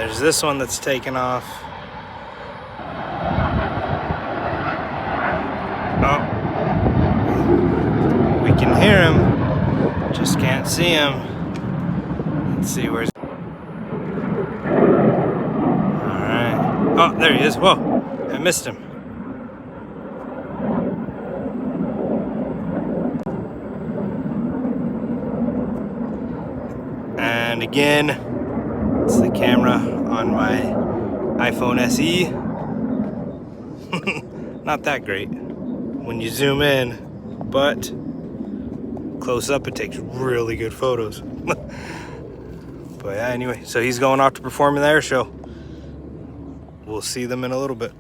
there's this one that's taken off. Oh, we can hear him, just can't see him. Let's see where's. Alright. Oh, there he is. Whoa, I missed him. And again, it's the camera on my iPhone SE. Not that great when you zoom in, but close up it takes really good photos. But yeah, anyway, so he's going off to perform in the air show. We'll see them in a little bit.